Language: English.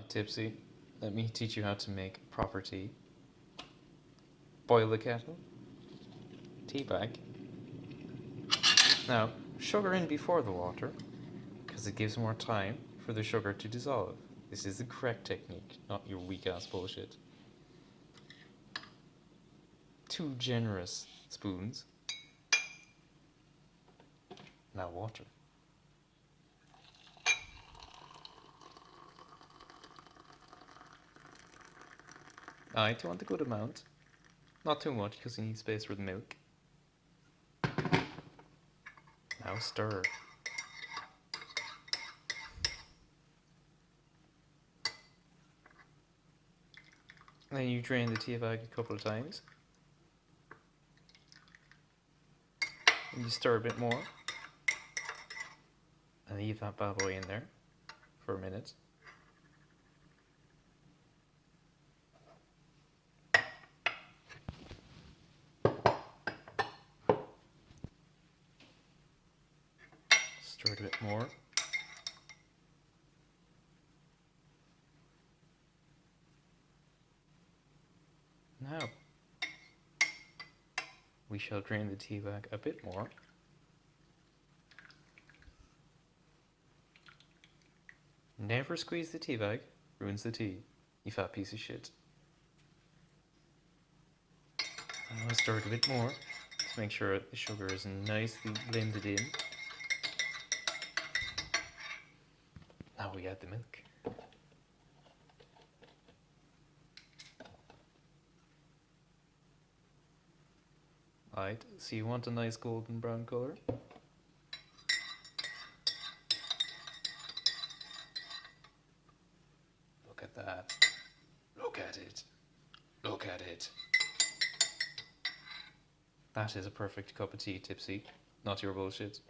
Tipsy, let me teach you how to make proper tea. Boil the kettle. Tea bag. Now, sugar in before the water, because it gives more time for the sugar to dissolve. This is the correct technique, not your weak-ass bullshit. 2 generous spoons. Now water. I do want a good amount. Not too much, because you need space for the milk. Now stir. Then you drain the tea bag a couple of times. And you stir a bit more. And leave that bad boy in there for a minute. Stir it a bit more. Now, we shall drain the tea bag a bit more. Never squeeze the tea bag, ruins the tea, you fat piece of shit. I'll stir it a bit more to make sure the sugar is nicely blended in. Now we add the milk. Right, so you want a nice golden brown colour. Look at that. Look at it. Look at it. That is a perfect cup of tea, Tipsy. Not your bullshit.